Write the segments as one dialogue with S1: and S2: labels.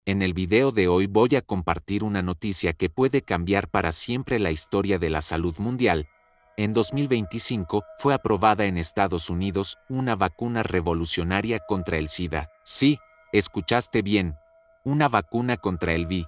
S1: En el video de hoy voy a compartir una noticia que puede cambiar para siempre la historia de la salud mundial. En 2025 fue aprobada en Estados Unidos una vacuna revolucionaria contra el SIDA. Sí, escuchaste bien, una vacuna contra el VI,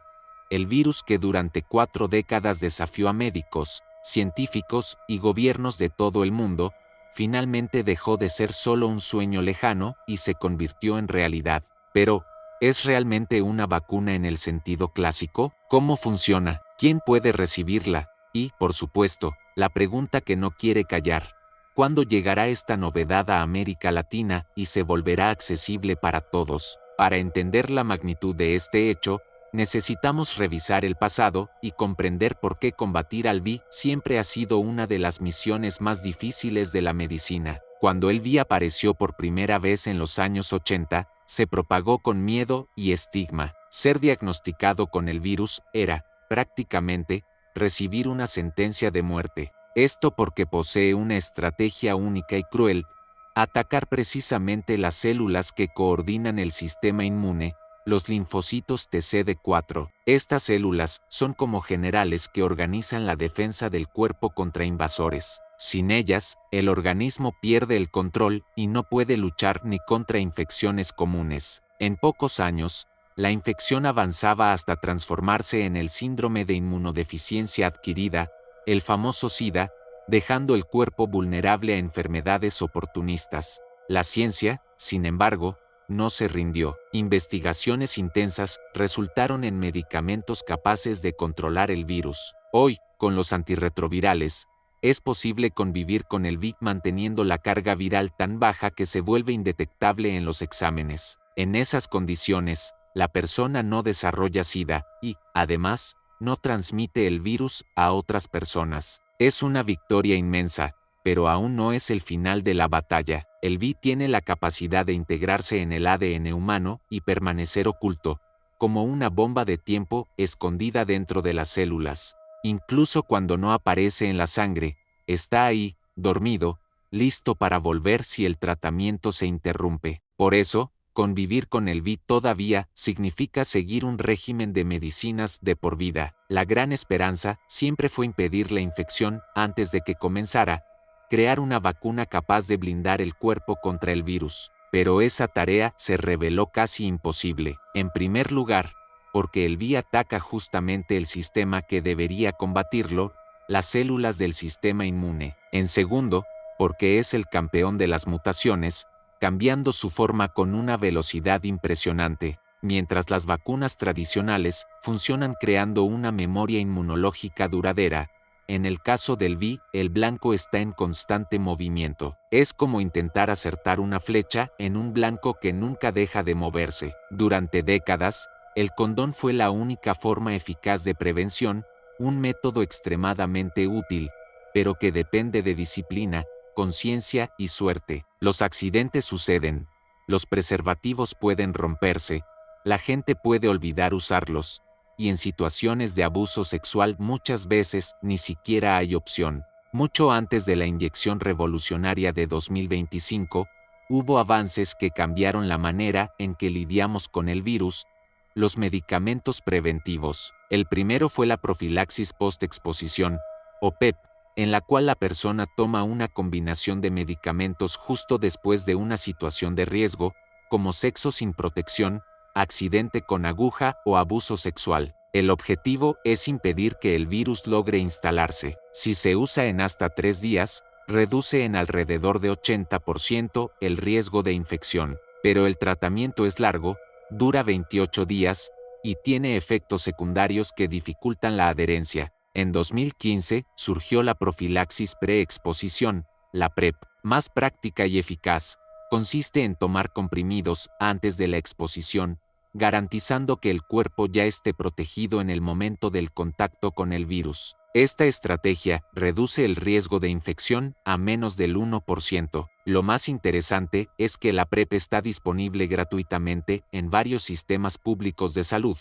S1: el virus que durante 4 décadas desafió a médicos, científicos y gobiernos de todo el mundo, finalmente dejó de ser solo un sueño lejano y se convirtió en realidad. Pero, ¿es realmente una vacuna en el sentido clásico? ¿Cómo funciona? ¿Quién puede recibirla? Y, por supuesto, la pregunta que no quiere callar: ¿cuándo llegará esta novedad a América Latina y se volverá accesible para todos? Para entender la magnitud de este hecho, necesitamos revisar el pasado y comprender por qué combatir al VI siempre ha sido una de las misiones más difíciles de la medicina. Cuando el VI apareció por primera vez en los años 80, se propagó con miedo y estigma. Ser diagnosticado con el virus era, prácticamente, recibir una sentencia de muerte. Esto porque posee una estrategia única y cruel: atacar precisamente las células que coordinan el sistema inmune, los linfocitos TCD4. Estas células son como generales que organizan la defensa del cuerpo contra invasores. Sin ellas, el organismo pierde el control y no puede luchar ni contra infecciones comunes. En pocos años, la infección avanzaba hasta transformarse en el síndrome de inmunodeficiencia adquirida, el famoso SIDA, dejando el cuerpo vulnerable a enfermedades oportunistas. La ciencia, sin embargo, no se rindió. Investigaciones intensas resultaron en medicamentos capaces de controlar el virus. Hoy, con los antirretrovirales, es posible convivir con el VIH manteniendo la carga viral tan baja que se vuelve indetectable en los exámenes. En esas condiciones, la persona no desarrolla SIDA y, además, no transmite el virus a otras personas. Es una victoria inmensa, pero aún no es el final de la batalla. El VI tiene la capacidad de integrarse en el ADN humano y permanecer oculto, como una bomba de tiempo escondida dentro de las células. Incluso cuando no aparece en la sangre, está ahí, dormido, listo para volver si el tratamiento se interrumpe. Por eso, convivir con el VI todavía significa seguir un régimen de medicinas de por vida. La gran esperanza siempre fue impedir la infección antes de que comenzara, crear una vacuna capaz de blindar el cuerpo contra el virus. Pero esa tarea se reveló casi imposible. En primer lugar, porque el VI ataca justamente el sistema que debería combatirlo, las células del sistema inmune. En segundo, porque es el campeón de las mutaciones, cambiando su forma con una velocidad impresionante, mientras las vacunas tradicionales funcionan creando una memoria inmunológica duradera. En el caso del VI, el blanco está en constante movimiento. Es como intentar acertar una flecha en un blanco que nunca deja de moverse. Durante décadas, el condón fue la única forma eficaz de prevención, un método extremadamente útil, pero que depende de disciplina, conciencia y suerte. Los accidentes suceden, los preservativos pueden romperse, la gente puede olvidar usarlos, y en situaciones de abuso sexual muchas veces ni siquiera hay opción. Mucho antes de la inyección revolucionaria de 2025, hubo avances que cambiaron la manera en que lidiamos con el virus: los medicamentos preventivos. El primero fue la profilaxis post-exposición, o PEP, en la cual la persona toma una combinación de medicamentos justo después de una situación de riesgo, como sexo sin protección, accidente con aguja o abuso sexual. El objetivo es impedir que el virus logre instalarse. Si se usa en hasta 3 días, reduce en alrededor de 80% el riesgo de infección. Pero el tratamiento es largo, dura 28 días, y tiene efectos secundarios que dificultan la adherencia. En 2015 surgió la profilaxis preexposición, la PrEP, más práctica y eficaz. Consiste en tomar comprimidos antes de la exposición, garantizando que el cuerpo ya esté protegido en el momento del contacto con el virus. Esta estrategia reduce el riesgo de infección a menos del 1%. Lo más interesante es que la PrEP está disponible gratuitamente en varios sistemas públicos de salud,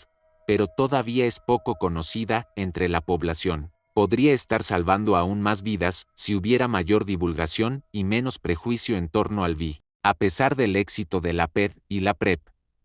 S1: pero todavía es poco conocida entre la población. Podría estar salvando aún más vidas si hubiera mayor divulgación y menos prejuicio en torno al VI. A pesar del éxito de la PED y la PrEP,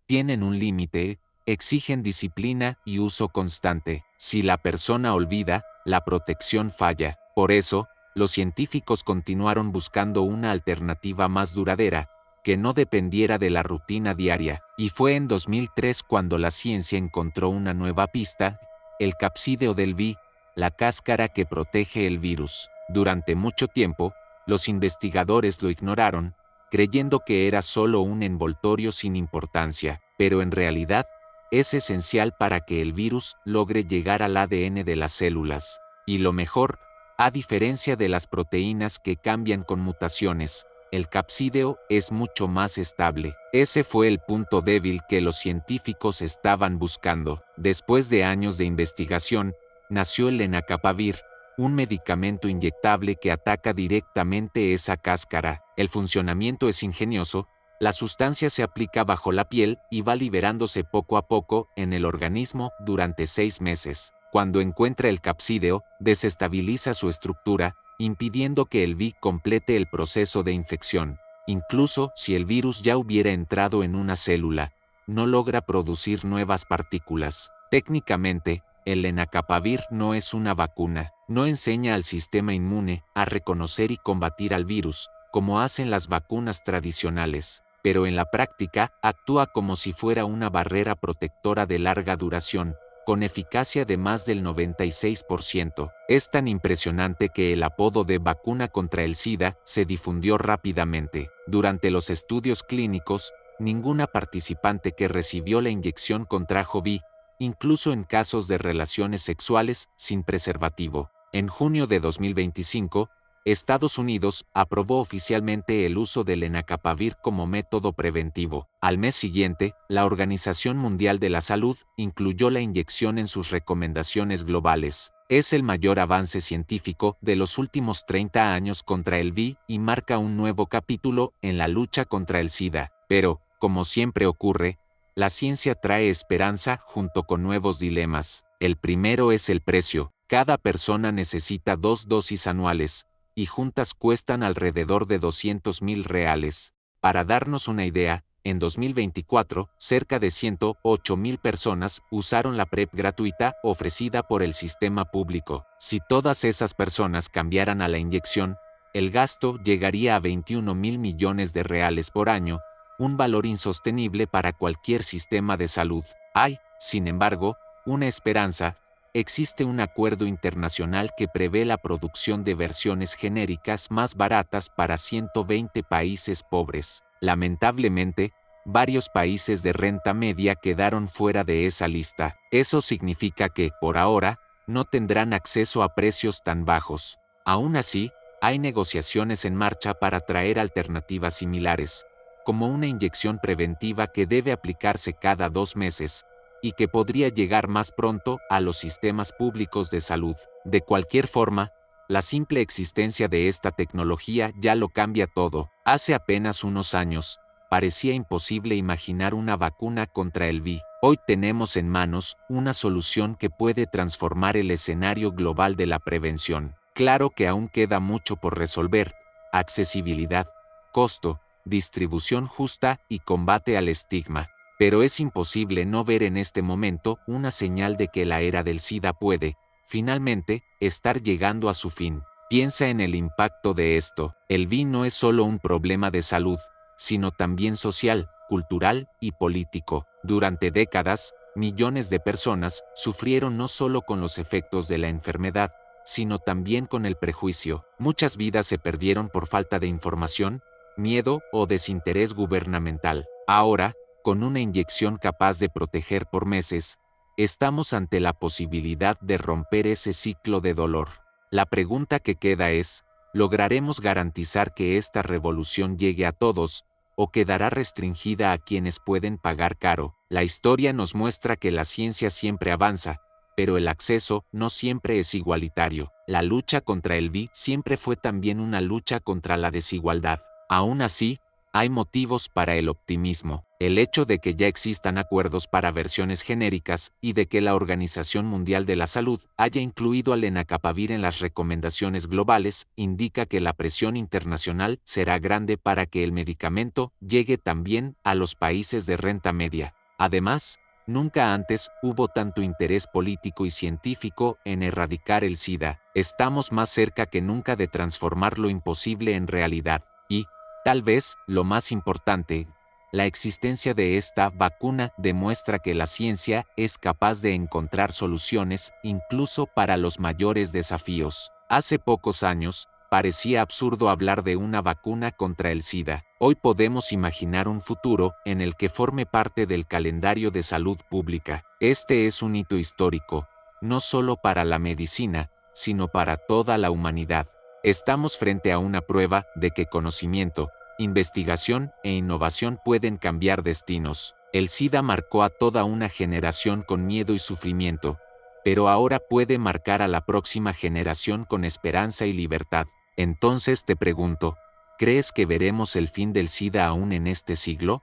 S1: tienen un límite: exigen disciplina y uso constante. Si la persona olvida, la protección falla. Por eso, los científicos continuaron buscando una alternativa más duradera, que no dependiera de la rutina diaria, y fue en 2003 cuando la ciencia encontró una nueva pista, el capsídeo del VI, la cáscara que protege el virus. Durante mucho tiempo, los investigadores lo ignoraron, creyendo que era solo un envoltorio sin importancia, pero en realidad, es esencial para que el virus logre llegar al ADN de las células. Y lo mejor, a diferencia de las proteínas que cambian con mutaciones, el capsídeo es mucho más estable. Ese fue el punto débil que los científicos estaban buscando. Después de años de investigación, nació el lenacapavir, un medicamento inyectable que ataca directamente esa cáscara. El funcionamiento es ingenioso. La sustancia se aplica bajo la piel y va liberándose poco a poco en el organismo durante 6 meses. Cuando encuentra el capsídeo, desestabiliza su estructura, impidiendo que el VI complete el proceso de infección. Incluso si el virus ya hubiera entrado en una célula, no logra producir nuevas partículas. Técnicamente, el lenacapavir no es una vacuna. No enseña al sistema inmune a reconocer y combatir al virus, como hacen las vacunas tradicionales, pero en la práctica actúa como si fuera una barrera protectora de larga duración, con eficacia de más del 96%. Es tan impresionante que el apodo de vacuna contra el SIDA se difundió rápidamente. Durante los estudios clínicos, ninguna participante que recibió la inyección contrajo VI, incluso en casos de relaciones sexuales sin preservativo. En junio de 2025, Estados Unidos aprobó oficialmente el uso del lenacapavir como método preventivo. Al mes siguiente, la Organización Mundial de la Salud incluyó la inyección en sus recomendaciones globales. Es el mayor avance científico de los últimos 30 años contra el VI y marca un nuevo capítulo en la lucha contra el SIDA. Pero, como siempre ocurre, la ciencia trae esperanza junto con nuevos dilemas. El primero es el precio. Cada persona necesita 2 dosis anuales, y juntas cuestan alrededor de $200,000. Para darnos una idea, en 2024, cerca de 108,000 personas usaron la PrEP gratuita ofrecida por el sistema público. Si todas esas personas cambiaran a la inyección, el gasto llegaría a 21,000 millones de reales por año, un valor insostenible para cualquier sistema de salud. Hay, sin embargo, una esperanza. Existe un acuerdo internacional que prevé la producción de versiones genéricas más baratas para 120 países pobres. Lamentablemente, varios países de renta media quedaron fuera de esa lista. Eso significa que, por ahora, no tendrán acceso a precios tan bajos. Aún así, hay negociaciones en marcha para traer alternativas similares, como una inyección preventiva que debe aplicarse cada 2 meses, y que podría llegar más pronto a los sistemas públicos de salud. De cualquier forma, la simple existencia de esta tecnología ya lo cambia todo. Hace apenas unos años, parecía imposible imaginar una vacuna contra el VI. Hoy tenemos en manos una solución que puede transformar el escenario global de la prevención. Claro que aún queda mucho por resolver: accesibilidad, costo, distribución justa y combate al estigma. Pero es imposible no ver en este momento una señal de que la era del SIDA puede, finalmente, estar llegando a su fin. Piensa en el impacto de esto. El VI no es solo un problema de salud, sino también social, cultural y político. Durante décadas, millones de personas sufrieron no solo con los efectos de la enfermedad, sino también con el prejuicio. Muchas vidas se perdieron por falta de información, miedo o desinterés gubernamental. Ahora, con una inyección capaz de proteger por meses, estamos ante la posibilidad de romper ese ciclo de dolor. La pregunta que queda es: ¿lograremos garantizar que esta revolución llegue a todos, o quedará restringida a quienes pueden pagar caro? La historia nos muestra que la ciencia siempre avanza, pero el acceso no siempre es igualitario. La lucha contra el VI siempre fue también una lucha contra la desigualdad. Aún así, hay motivos para el optimismo. El hecho de que ya existan acuerdos para versiones genéricas y de que la Organización Mundial de la Salud haya incluido al lenacapavir en las recomendaciones globales indica que la presión internacional será grande para que el medicamento llegue también a los países de renta media. Además, Nunca antes hubo tanto interés político y científico en erradicar el SIDA. Estamos más cerca que nunca de transformar lo imposible en realidad. Y, tal vez, lo más importante, la existencia de esta vacuna demuestra que la ciencia es capaz de encontrar soluciones incluso para los mayores desafíos. Hace pocos años, parecía absurdo hablar de una vacuna contra el SIDA. Hoy podemos imaginar un futuro en el que forme parte del calendario de salud pública. Este es un hito histórico, no solo para la medicina, sino para toda la humanidad. Estamos frente a una prueba de que conocimiento, investigación e innovación pueden cambiar destinos. El SIDA marcó a toda una generación con miedo y sufrimiento, pero ahora puede marcar a la próxima generación con esperanza y libertad. Entonces te pregunto, ¿crees que veremos el fin del SIDA aún en este siglo?